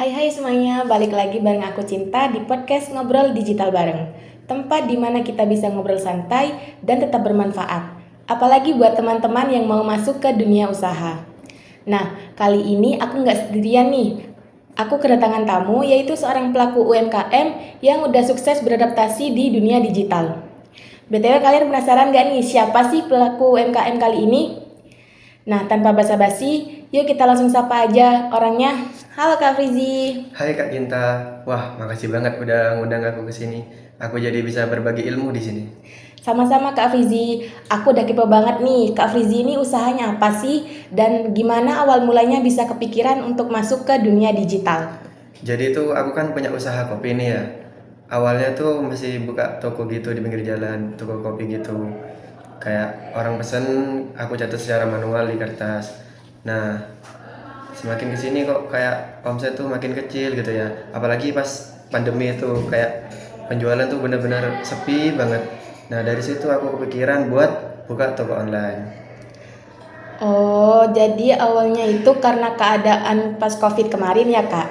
Hai semuanya, balik lagi bareng aku Cinta di podcast Ngobrol Digital Bareng. Tempat di mana kita bisa ngobrol santai dan tetap bermanfaat. Apalagi buat teman-teman yang mau masuk ke dunia usaha. Nah, kali ini aku nggak sendirian nih. Aku kedatangan tamu yaitu seorang pelaku UMKM yang udah sukses beradaptasi di dunia digital. BTW kalian penasaran gak nih siapa sih pelaku UMKM kali ini? Nah, tanpa basa-basi, yuk kita langsung sapa aja orangnya. Halo Kak Frizi. Hai Kak Cinta, wah makasih banget udah ngundang aku ke sini. Aku jadi bisa berbagi ilmu di sini. Sama-sama Kak Frizi, aku udah kepo banget nih, Kak Frizi ini usahanya apa sih? Dan gimana awal mulanya bisa kepikiran untuk masuk ke dunia digital? Jadi tuh aku kan punya usaha kopi nih ya. Awalnya tuh masih buka toko gitu di pinggir jalan, toko kopi gitu. Kayak orang pesen, aku catat secara manual di kertas. Nah, semakin kesini kok kayak omset tuh makin kecil gitu ya. Apalagi pas pandemi itu kayak penjualan tuh bener-bener sepi banget. Nah dari situ aku kepikiran buat buka toko online. Oh, jadi awalnya itu karena keadaan pas COVID kemarin ya Kak?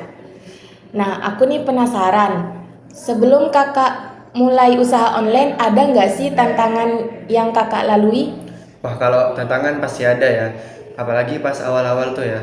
Nah, aku nih penasaran, sebelum Kakak mulai usaha online, ada nggak sih tantangan yang Kakak lalui? Wah kalau tantangan pasti ada ya, apalagi pas awal-awal tuh ya.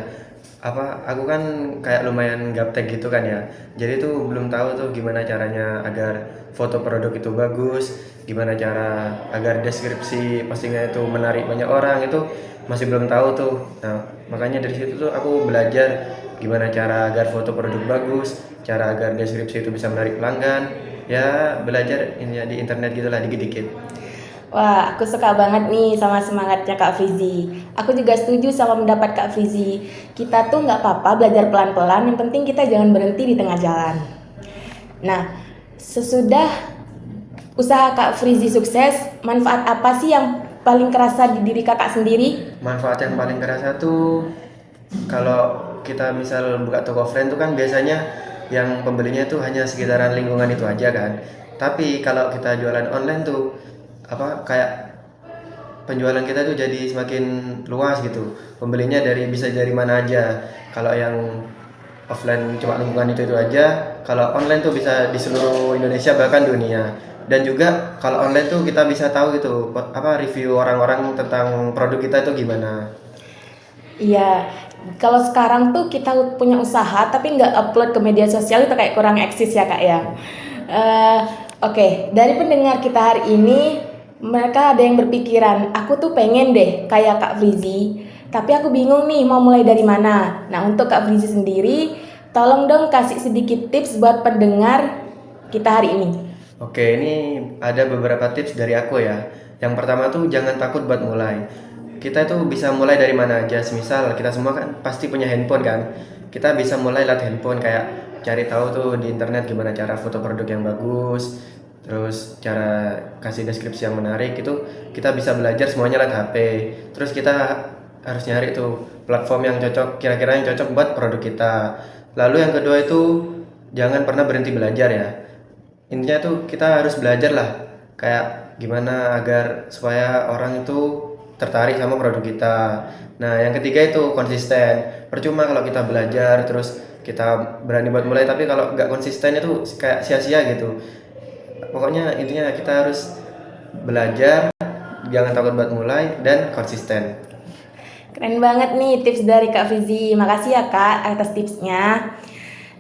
Aku kan kayak lumayan gaptek gitu kan ya. Jadi tuh belum tahu tuh gimana caranya agar foto produk itu bagus, gimana cara agar deskripsi postingnya itu menarik banyak orang itu masih belum tahu tuh. Nah makanya dari situ tuh aku belajar gimana cara agar foto produk bagus, cara agar deskripsi itu bisa menarik pelanggan. Ya belajar ini ya di internet gitulah dikit-dikit. Wah, aku suka banget nih sama semangatnya Kak Fizi. Aku juga setuju sama pendapat Kak Fizi. Kita tuh nggak apa-apa belajar pelan-pelan, yang penting kita jangan berhenti di tengah jalan. Nah, sesudah usaha Kak Fizi sukses, manfaat apa sih yang paling kerasa di diri kakak sendiri? Manfaat yang paling kerasa tuh kalau kita misal buka toko offline tuh kan biasanya yang pembelinya tuh hanya sekitaran lingkungan itu aja kan. Tapi kalau kita jualan online tuh kayak penjualan kita tuh jadi semakin luas gitu. Pembelinya bisa dari mana aja. Kalau yang offline cuma lingkungan itu aja, kalau online tuh bisa di seluruh Indonesia bahkan dunia. Dan juga kalau online tuh kita bisa tahu gitu review orang-orang tentang produk kita itu gimana. Iya, kalau sekarang tuh kita punya usaha tapi nggak upload ke media sosial itu kayak kurang eksis ya Kak ya. Eh, Oke, dari pendengar kita hari ini, mereka ada yang berpikiran, aku tuh pengen deh kayak Kak Frizi, tapi aku bingung nih mau mulai dari mana. Nah, untuk Kak Frizi sendiri, tolong dong kasih sedikit tips buat pendengar kita hari ini. Oke, ini ada beberapa tips dari aku ya. Yang pertama tuh jangan takut buat mulai. Kita tuh bisa mulai dari mana aja. Semisal kita semua kan pasti punya handphone kan. Kita bisa mulai lewat handphone kayak cari tahu tuh di internet gimana cara foto produk yang bagus, terus cara kasih deskripsi yang menarik itu kita bisa belajar semuanya lewat HP. Terus kita harus nyari tuh platform yang cocok, kira-kira yang cocok buat produk kita. Lalu yang kedua itu jangan pernah berhenti belajar ya. Intinya tuh kita harus belajar lah kayak gimana agar supaya orang itu tertarik sama produk kita. Nah yang ketiga itu konsisten. Percuma kalau kita belajar terus kita berani buat mulai tapi kalau nggak konsisten itu kayak sia-sia gitu. Pokoknya intinya kita harus belajar, jangan takut buat mulai dan konsisten. Keren banget nih tips dari Kak Fizi. Makasih ya Kak atas tipsnya.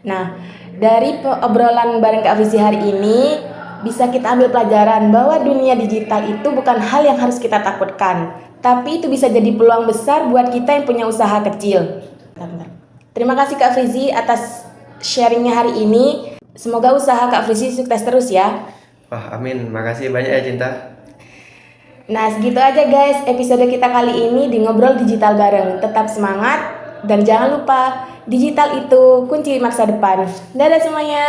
Nah, dari obrolan bareng Kak Fizi hari ini, bisa kita ambil pelajaran bahwa dunia digital itu bukan hal yang harus kita takutkan, tapi itu bisa jadi peluang besar buat kita yang punya usaha kecil. Bentar. Terima kasih Kak Fizi atas sharingnya hari ini. Semoga usaha Kak Fizi sukses terus ya. Wah amin, makasih banyak ya Cinta. Nah, segitu aja guys episode kita kali ini di Ngobrol Digital Bareng. Tetap semangat dan jangan lupa digital itu kunci masa depan. Dadah semuanya.